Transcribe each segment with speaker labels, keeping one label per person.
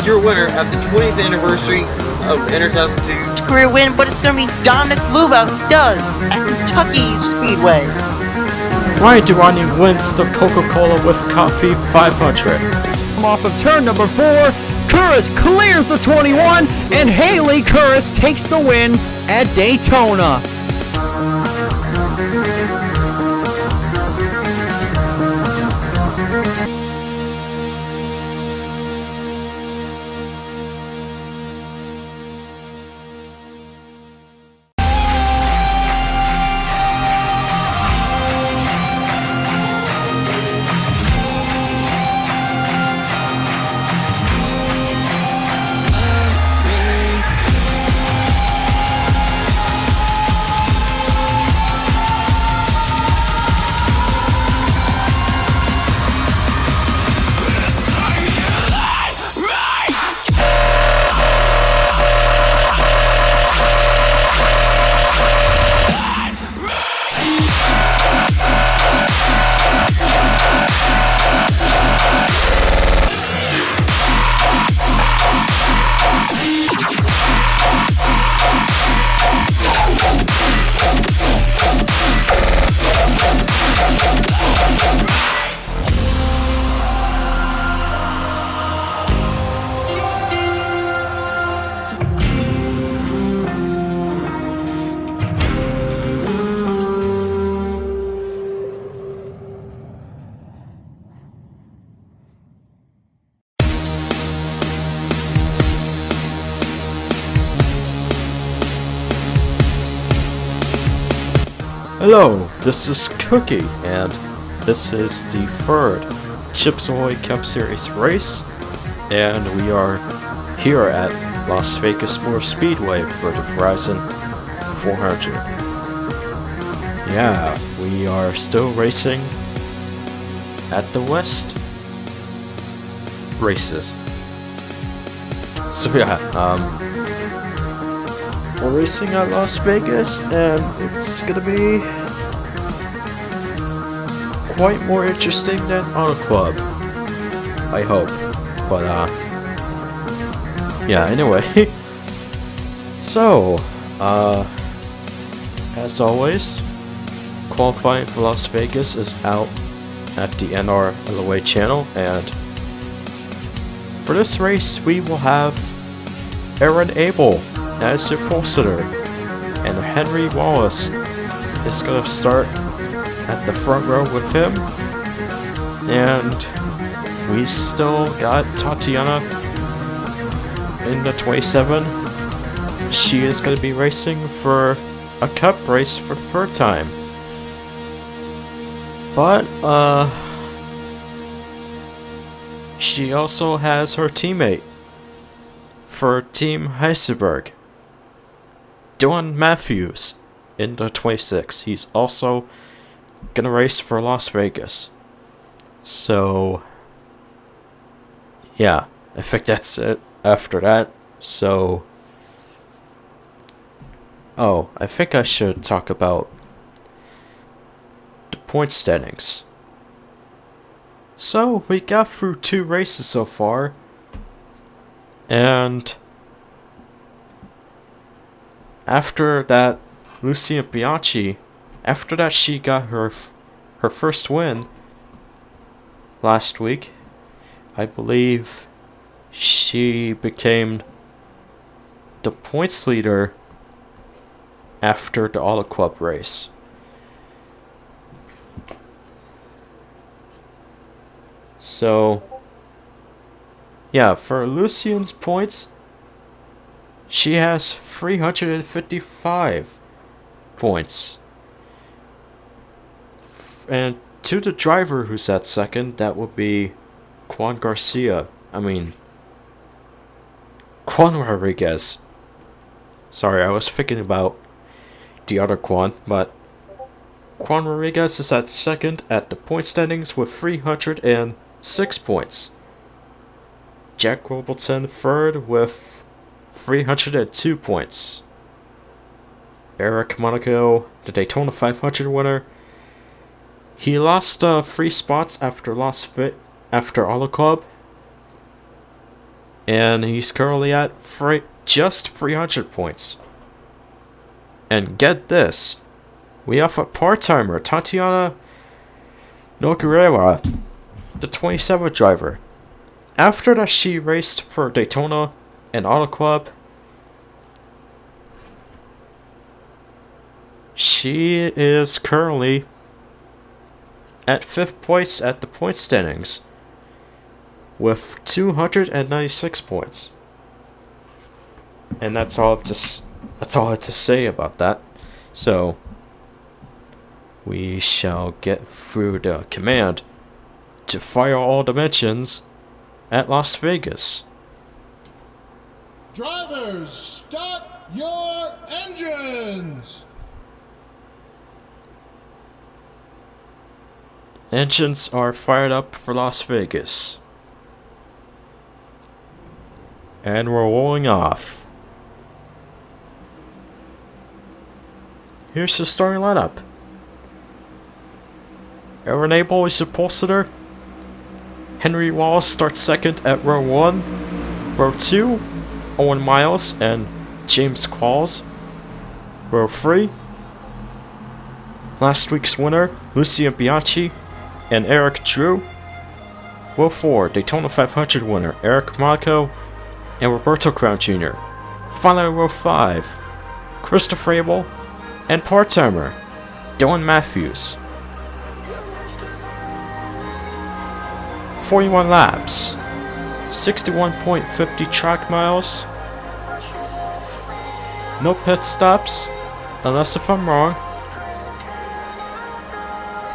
Speaker 1: your winner at the 20th anniversary of NRLOA
Speaker 2: career win, but it's going to be Dominic Luba who does at Kentucky Speedway.
Speaker 3: Ryan Durrani wins the Coca-Cola with Coffee 500.
Speaker 4: Off of turn number 4, Curris clears the 21, and Haley Curris takes the win at Daytona.
Speaker 3: Hello, this is Cookie, and this is the third Chips Ahoy Cup Series race, and we are here at Las Vegas Motor Speedway for the Verizon 400. Yeah, we are still racing at the West races. So yeah, we're racing at Las Vegas, and it's gonna be quite more interesting than Auto Club, I hope. But yeah, anyway. So, as always, qualifying for Las Vegas is out at the NRLOA channel, and for this race we will have Aaron Abel as your pole sitter, and Henry Wallace is gonna start at the front row with him, and we still got Tatiana in the 27. She is gonna be racing for a cup race for the third time, but she also has her teammate for Team Heisenberg, Don Matthews, in the 26. He's also gonna race for Las Vegas. So yeah, I think that's it after that. So I think I should talk about the point standings. So we got through 2 races so far, and after that, Lucia Bianchi, after that she got her first win last week. I believe she became the points leader after the Auto Club race. So yeah, for Lucian's points, she has 355 points. And to the driver who's at second, that would be Juan Rodriguez. Sorry, I was thinking about the other Juan, but Juan Rodriguez is at second at the point standings with 306 points. Jack Robertson third with 302 points. Eric Monaco, the Daytona 500 winner, he lost 3 spots after Auto Club, And he's currently at just 300 points. And get this, we have a part-timer, Tatiana Nogueira, the 27 driver. After that she raced for Daytona and Auto Club, she is currently at 5th place at the point standings with 296 points. And that's all I have to say about that. So we shall get through the command to fire all dimensions at Las Vegas.
Speaker 5: Drivers, start your engines!
Speaker 3: Engines are fired up for Las Vegas. And we're rolling off. Here's the starting lineup. Aaron Abel is the pole sitter. Henry Wallace starts second at row 1. Row 2, Owen Miles and James Qualls. Row 3, last week's winner, Lucian Bianchi and Eric Drew. Row 4, Daytona 500 winner, Eric Monaco and Roberto Crown Jr. Finally, row 5, Christopher Abel and part-timer, Dylan Matthews. 41 laps, 61.50 track miles, no pit stops, unless if I'm wrong.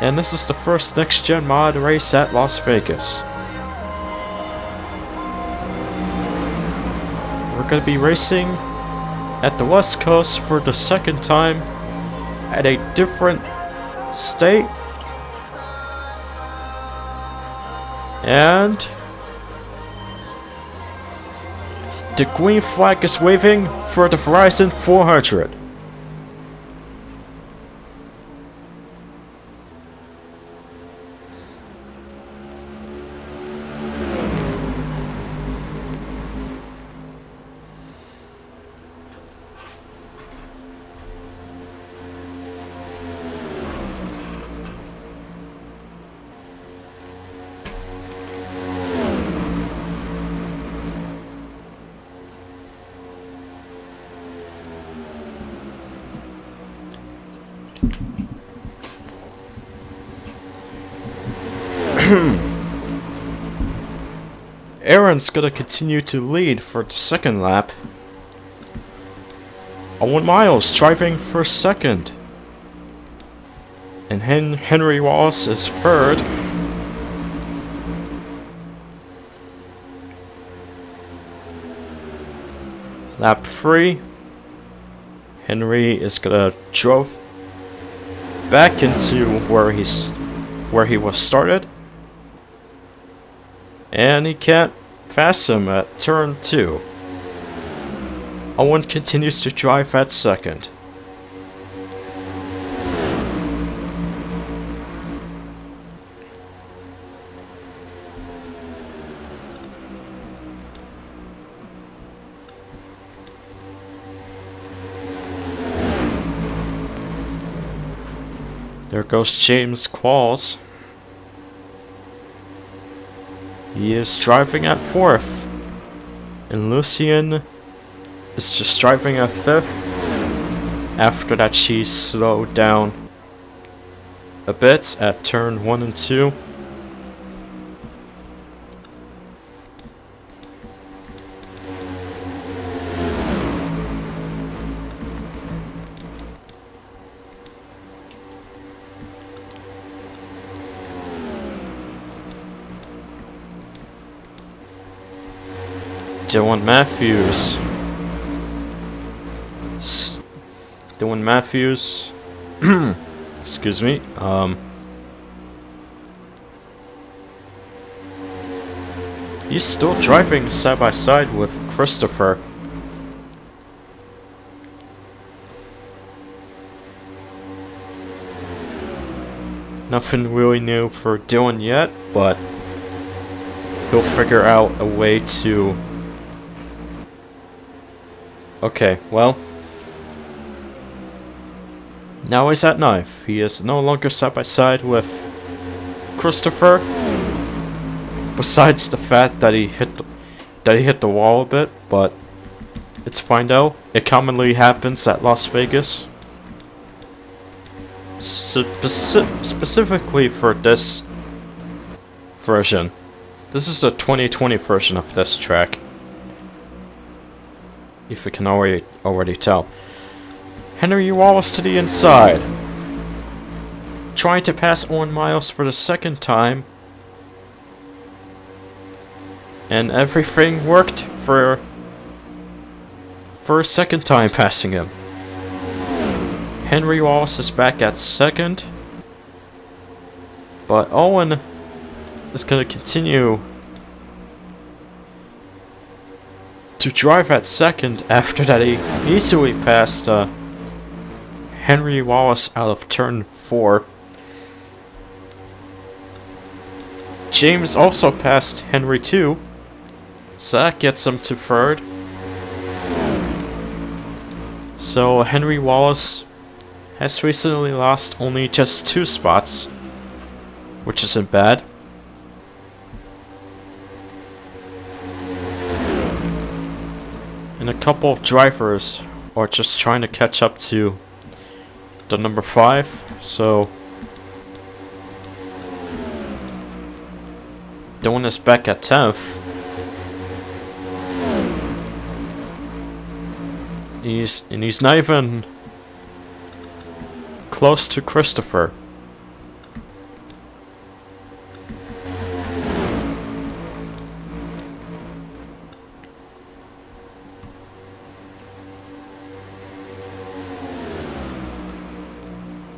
Speaker 3: And this is the first next-gen mod race at Las Vegas. We're going to be racing at the West Coast for the second time at a different state. And the green flag is waving for the Verizon 400. Aaron's gonna continue to lead for the second lap. Owen Miles driving for second. And Henry Wallace is third. Lap 3. Henry is gonna drove back into where he was started. And he can't pass him at turn 2. Owen continues to drive at second. There goes James Qualls. He is driving at 4th. And Lucian is just driving at 5th. After that, she slowed down a bit at turn 1 and 2. Dylan Matthews, excuse me, he's still driving side by side with Christopher. Nothing really new for Dylan yet, but he'll figure out a way to Okay, well. Now he's at 9th. He is no longer side by side with Christopher. Besides the fact that he hit the wall a bit, but it's fine though. It commonly happens at Las Vegas. Specifically for this version. This is the 2020 version of this track. If you can already tell. Henry Wallace to the inside. Trying to pass Owen Miles for the second time. And everything worked for a second time passing him. Henry Wallace is back at second. But Owen is going to continue to drive at second after that he easily passed Henry Wallace out of turn 4. James also passed Henry 2, so that gets him to third. So Henry Wallace has recently lost only just 2 spots, which isn't bad. And a couple of drivers are just trying to catch up to the number 5, so Dylan is back at 10th. He's not even close to Christopher.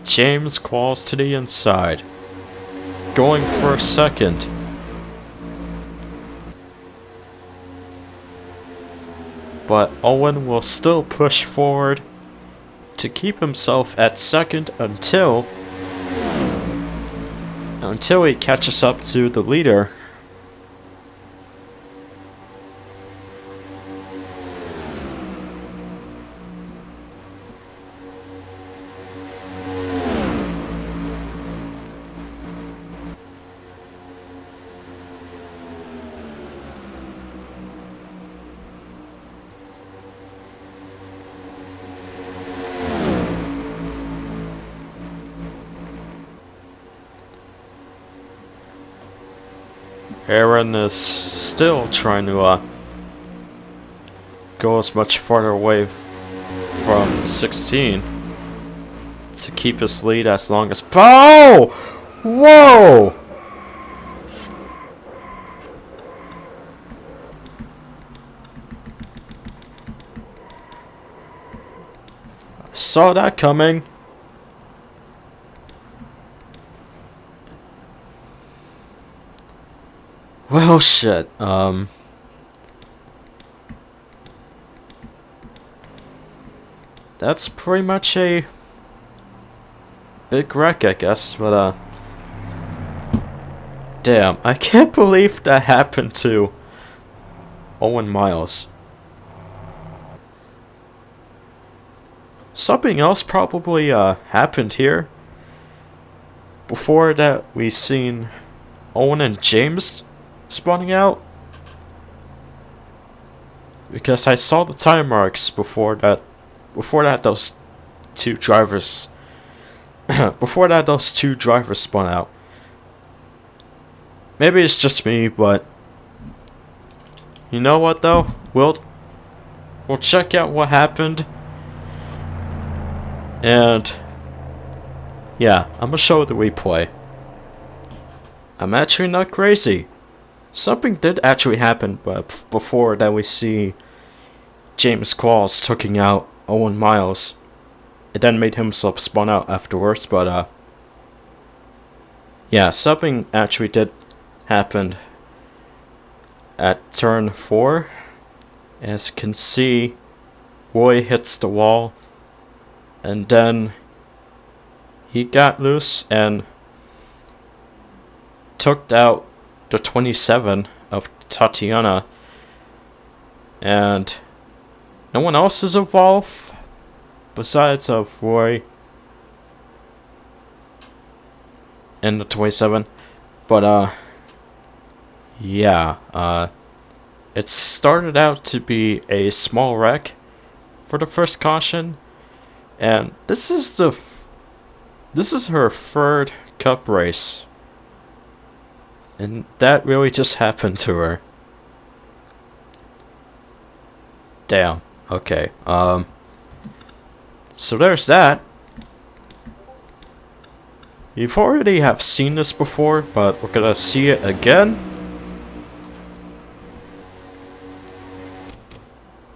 Speaker 3: James crawls to the inside, going for a second. But Owen will still push forward to keep himself at second until he catches up to the leader. Aaron is still trying to go as much farther away from 16 to keep his lead as long as... Oh! Whoa! I saw that coming. Well, shit, that's pretty much a big wreck, I guess, but, damn, I can't believe that happened to Owen Miles. Something else probably, happened here. Before that, we seen Owen and James spawning out, because I saw the time marks before that those two drivers spun out. Maybe it's just me, but you know what though? We'll check out what happened, and yeah, I'm gonna show the replay. I'm actually not crazy. Something did actually happen, but before that we see James Qualls taking out Owen Miles. It then made himself spawn out afterwards, but yeah, something actually did happen at turn 4. As you can see, Roy hits the wall, and then he got loose and took out the 27 of Tatiana, and no one else is involved besides Roy and the 27. But yeah, it started out to be a small wreck for the first caution, and this is her third cup race, and that really just happened to her. Damn. Okay. So there's that. You've already have seen this before, but we're gonna see it again.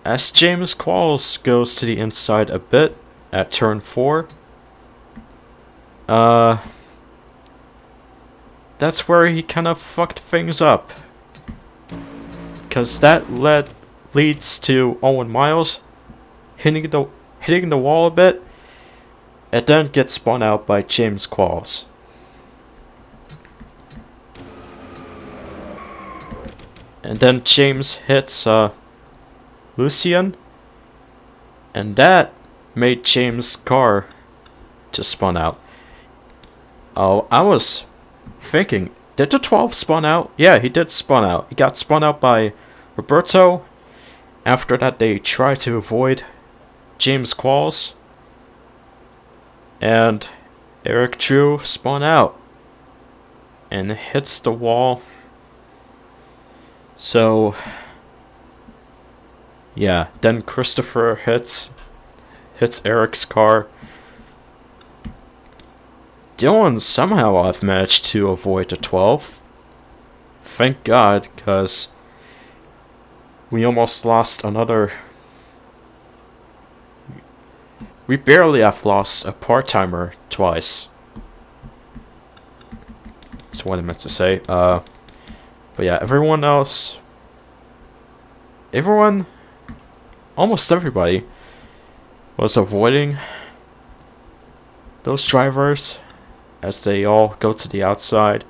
Speaker 3: As James Qualls goes to the inside a bit at turn 4. That's where he kind of fucked things up. Cause that leads to Owen Miles hitting the wall a bit, and then gets spun out by James Qualls. And then James hits Lucian, and that made James' car to spun out. Oh, I was thinking, did the 12 spun out? Yeah, he did spun out. He got spun out by Roberto. After that, they tried to avoid James Qualls, and Eric Drew spun out and hits the wall. So yeah, then Christopher hits Eric's car. Dylan somehow I've managed to avoid the 12. Thank God, because we almost lost another. We barely have lost a part-timer twice. That's what I meant to say. But yeah, almost everybody was avoiding those drivers as they all go to the outside.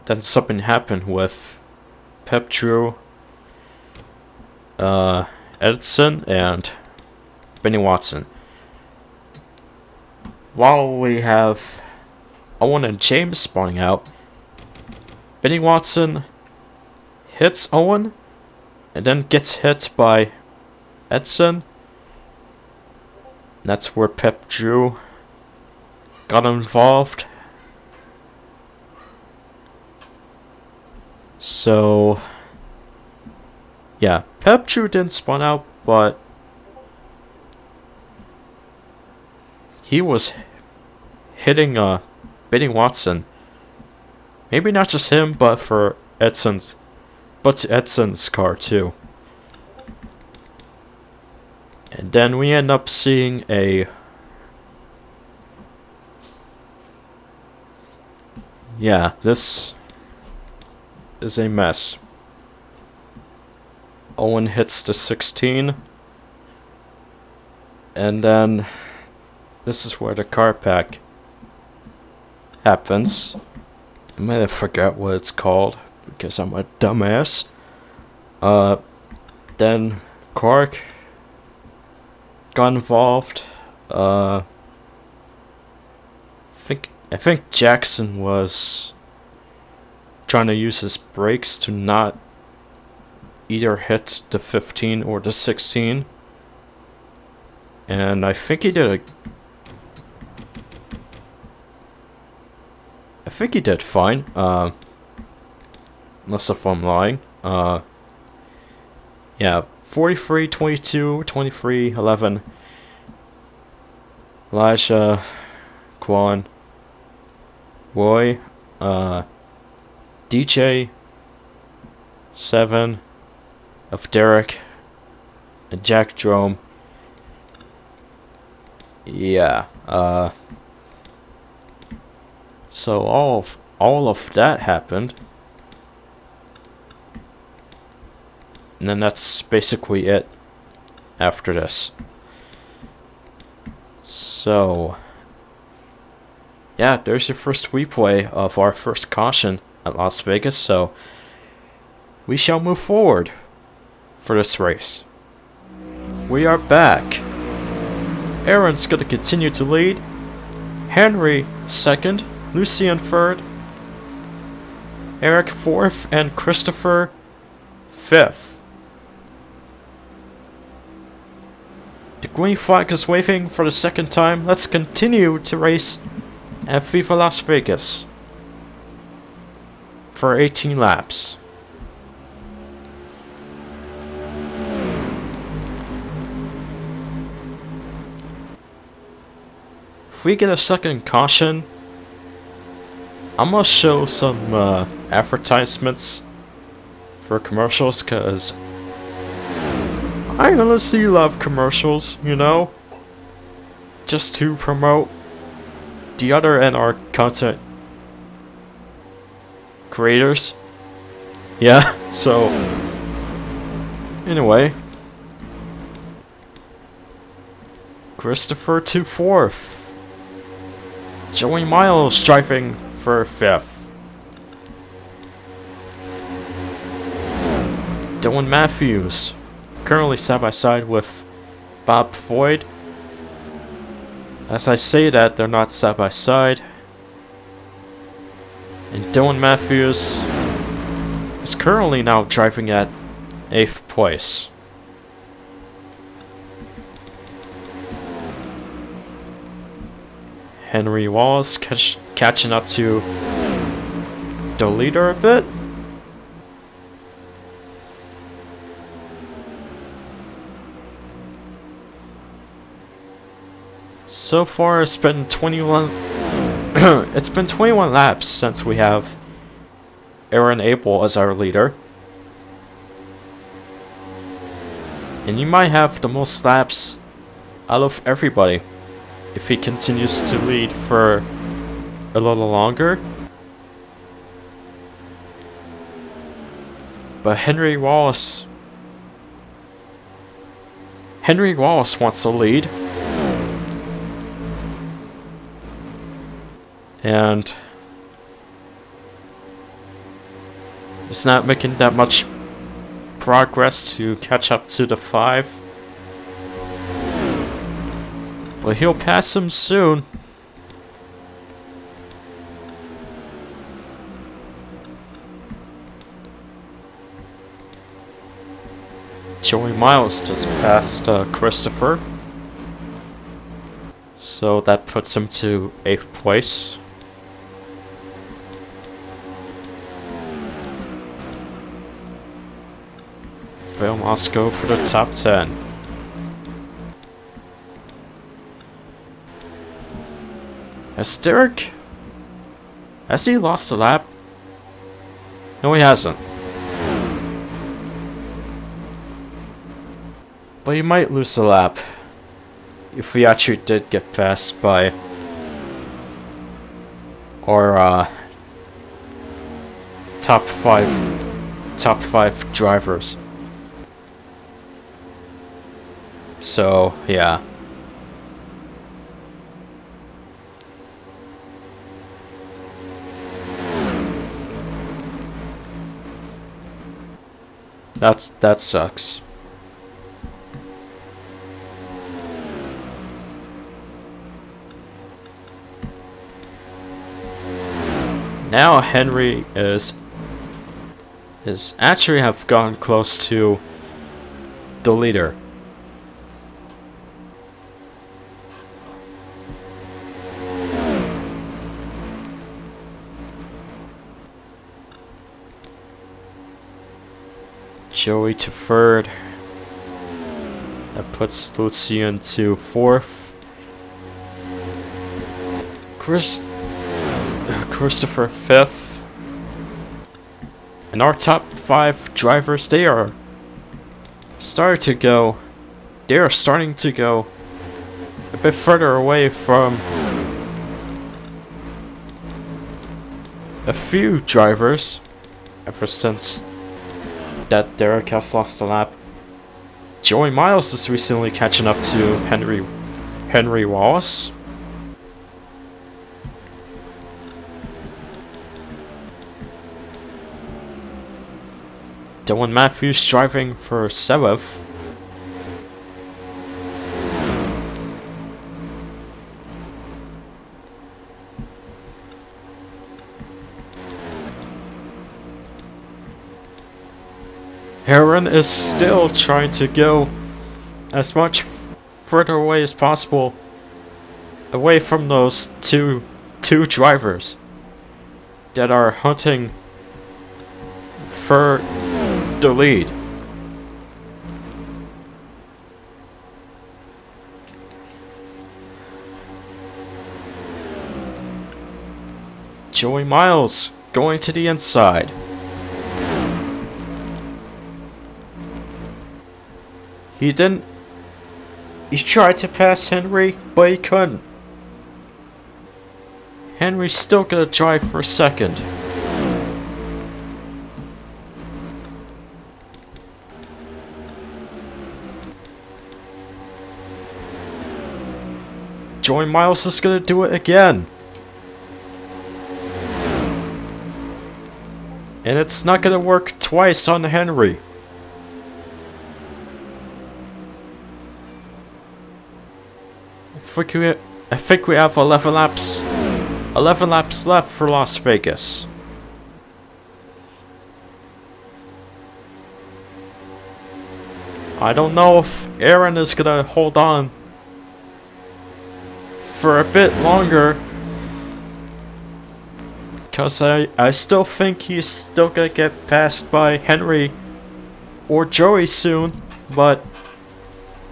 Speaker 3: Then something happened with Pep Drew, Edson, and Benny Watson. While we have Owen and James spawning out, Benny Watson hits Owen and then gets hit by Edson. And that's where Pep Drew got involved. So yeah, Pep Drew didn't spawn out, but he was hitting Benny Watson. Maybe not just him, but to Edson's car too. And then we end up seeing this is a mess. Owen hits the 16, and then this is where the car pack happens. I might have forgot what it's called because I'm a dumbass. Then Clark got involved. I think Jackson was trying to use his brakes to not either hit the 15 or the 16. And I think he did fine. Unless if I'm lying. Yeah, 43, 22, 23, 11. Elijah, Quan, Roy, DJ, 7 of Derek, and Jack Drome. Yeah, so all of that happened. And then that's basically it after this. So yeah, there's your first replay of our first caution at Las Vegas, so we shall move forward. for this race. We are back. Aaron's gonna continue to lead. Henry second, Lucian third, Eric fourth, and Christopher fifth. The green flag is waving for the second time. Let's continue to race at Viva Las Vegas for 18 laps. If we get a second caution, I'm gonna show some advertisements for commercials, cause I honestly love commercials, you know? Just to promote the other NR content creators. Yeah, so anyway. Christopher to fourth. Joey Miles driving for fifth. Dylan Matthews currently side by side with Bob Floyd. As I say that, they're not side by side. And Dylan Matthews is currently now driving at 8th place. Henry Wallace catching up to the leader a bit. So far it's been 21 it's been 21 laps since we have Aaron Abel as our leader. And he might have the most laps out of everybody if he continues to lead for a little longer. But Henry Wallace wants to lead. And it's not making that much progress to catch up to the 5. But he'll pass him soon. Joey Miles just passed Christopher. So that puts him to 8th place. Phil Moscow for the top 10. Has Derek... Has he lost a lap? No, he hasn't. But he might lose a lap if we actually did get passed by our top five drivers. So, yeah. That sucks. Now Henry is actually have gone close to the leader. Joey to 3rd. That puts Lucian to 4th. Christopher 5th. And our top 5 drivers, they are starting to go a bit further away from a few drivers ever since that Derek has lost a lap. Joey Miles is recently catching up to Henry Wallace. Dylan Matthews driving for 7th. Aaron is still trying to go as much further away as possible, away from those two drivers that are hunting for the lead. Joey Miles going to the inside. He tried to pass Henry, but he couldn't. Henry's still gonna drive for 2nd. Joey Miles is gonna do it again. And it's not gonna work twice on Henry. I think we have 11 laps. 11 laps left for Las Vegas. I don't know if Aaron is gonna hold on for a bit longer, because I still think he's still gonna get passed by Henry or Joey soon, but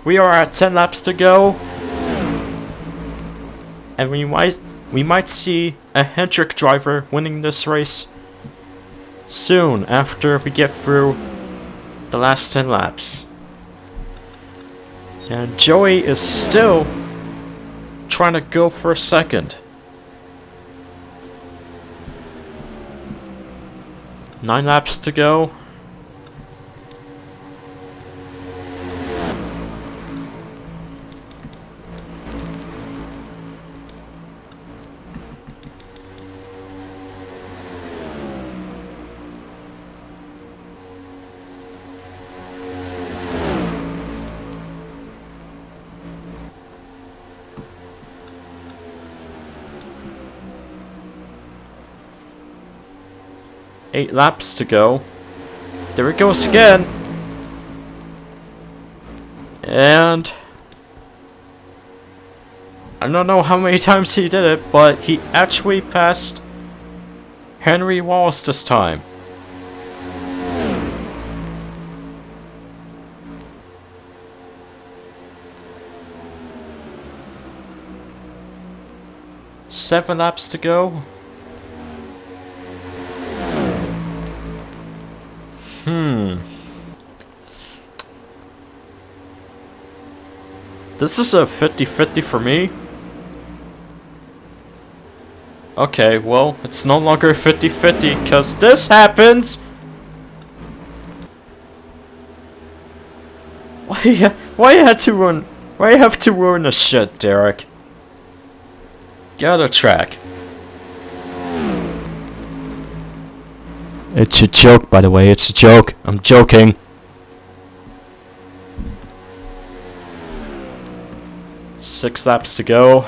Speaker 3: we are at 10 laps to go. And we might see a Hendrick driver winning this race soon after we get through the last 10 laps. And Joey is still trying to go for 2nd. 9 laps to go. Eight laps to go. There it goes again. And I don't know how many times he did it, but he actually passed Henry Wallace this time. Seven laps to go. This is a 50-50 for me. Okay, well, it's no longer 50-50 because this happens. Why you have to ruin the shit, Derek? Get out of track. It's a joke, by the way. It's a joke. I'm joking. Six laps to go.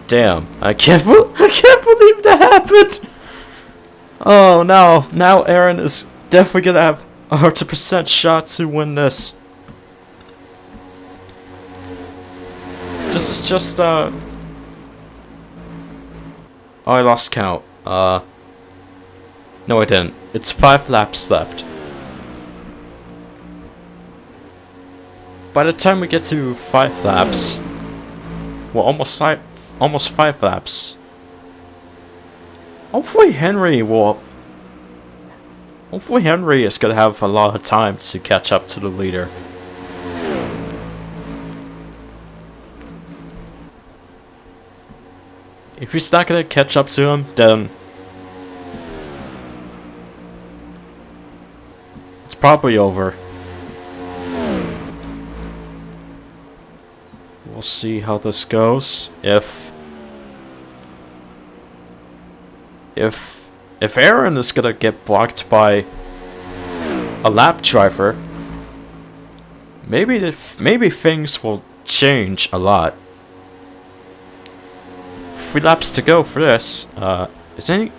Speaker 3: Damn! I can't believe that happened. Oh no! Now Aaron is definitely gonna have a 100% shot to win this. This is just Oh, I lost count. No, I didn't. It's 5 laps left. By the time we get to 5 laps, well, almost 5 laps. Hopefully Henry is gonna have a lot of time to catch up to the leader. If he's not gonna catch up to him, then it's probably over. We'll see how this goes. If if Aaron is gonna get blocked by a lap driver, maybe things will change a lot. 3 laps to go for this. Is any...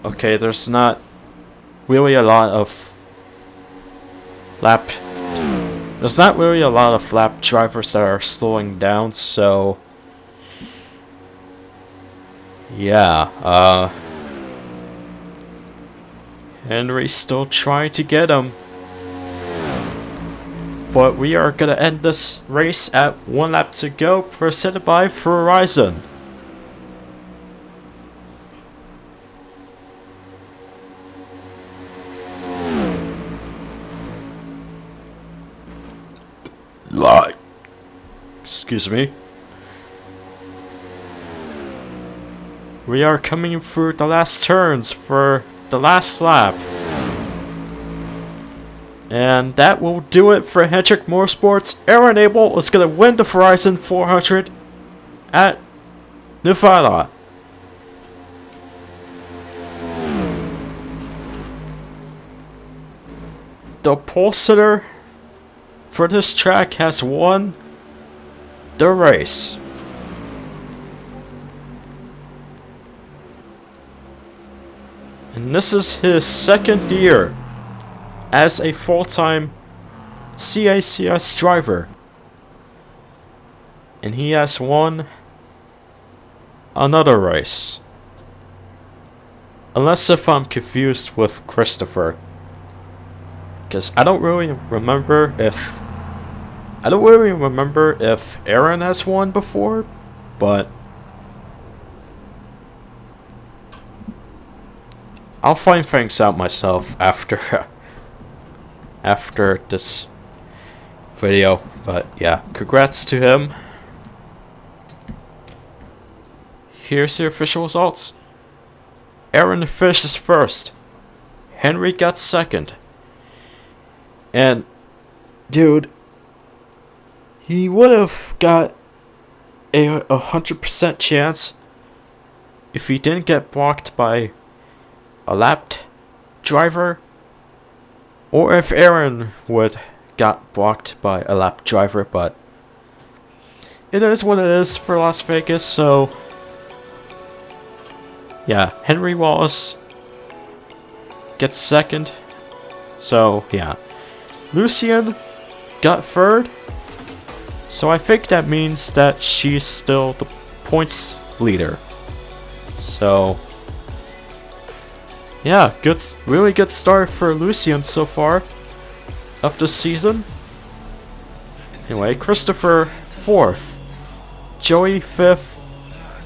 Speaker 3: Okay, there's not really a lot of lap... There's not really a lot of lap drivers that are slowing down, so... Yeah, Henry's still trying to get him. But we are gonna end this race at 1 lap to go, presented by Verizon. Excuse me. We are coming through the last turns for the last lap. And that will do it for Hendrick Motorsports. Aaron Abel is going to win the Verizon 400 at Nevada. The pole sitter for this track has won the race. And this is his 2nd year as a full-time CACS driver. And he has won another race. Unless if I'm confused with Christopher. Because I don't really remember if Aaron has won before, but I'll find things out myself after this video. But yeah, congrats to him. Here's the official results. Aaron finishes 1st. Henry got 2nd. And dude, he would have got a 100% chance if he didn't get blocked by a lap driver, or if Aaron would got blocked by a lap driver. But it is what it is for Las Vegas. So yeah, Henry Wallace gets 2nd. So yeah, Lucian got 3rd. So I think that means that she's still the points leader. So yeah, really good start for Lucian so far of the season. Anyway, Christopher 4th, Joey 5th,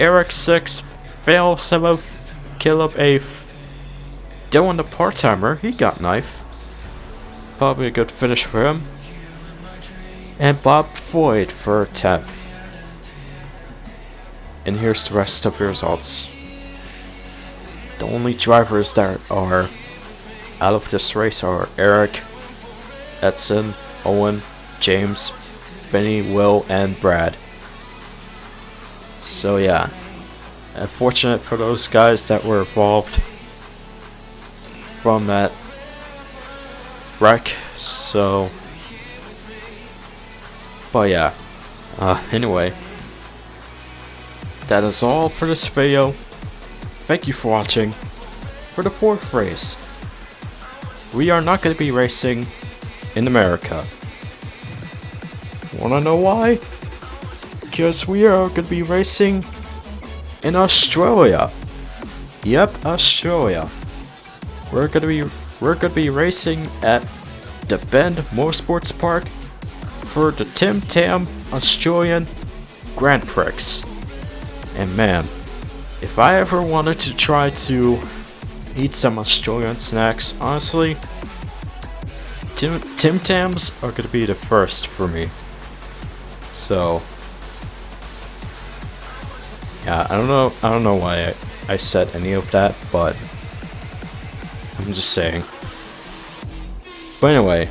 Speaker 3: Eric 6th, Vale 7th, Caleb 8th, Dylan the part-timer, he got 9th. Probably a good finish for him. And Bob Floyd for 10th. And here's the rest of the results. The only drivers that are out of this race are Eric, Edson, Owen, James, Benny, Will, and Brad. So yeah, unfortunate for those guys that were involved from that wreck. So, but yeah, anyway, that is all for this video. Thank you for watching. For the 4th race, we are not going to be racing in America. Wanna know why? Because we are going to be racing in Australia. Yep, Australia. We're going to be racing at the Bend Motorsports Park for the Tim Tam Australian Grand Prix. And man, if I ever wanted to try to eat some Australian snacks, honestly, Tim Tams are gonna be the first for me. So yeah, I don't know why I said any of that, but I'm just saying. But anyway,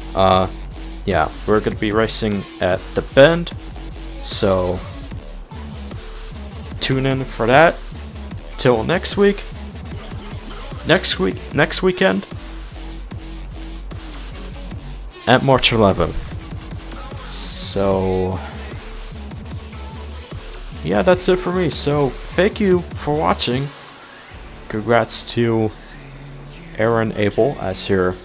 Speaker 3: yeah, we're gonna be racing at the Bend, so tune in for that. Till next week. Next weekend at March 11th. So yeah, that's it for me. So thank you for watching. Congrats to Aaron Abel as your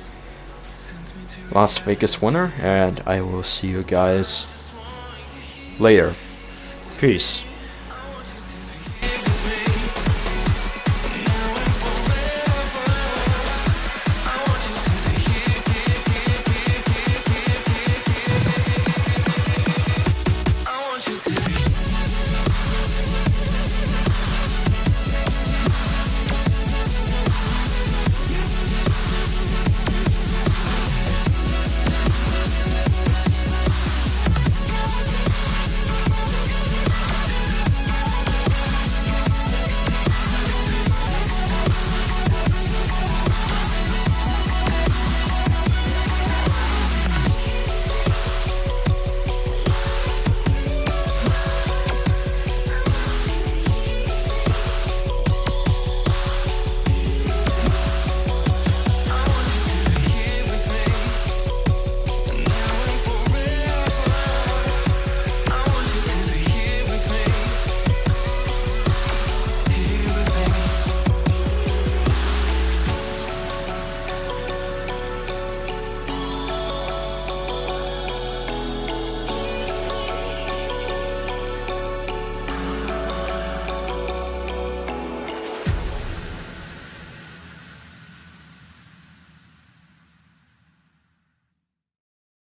Speaker 3: Las Vegas winner, and I will see you guys later. Peace.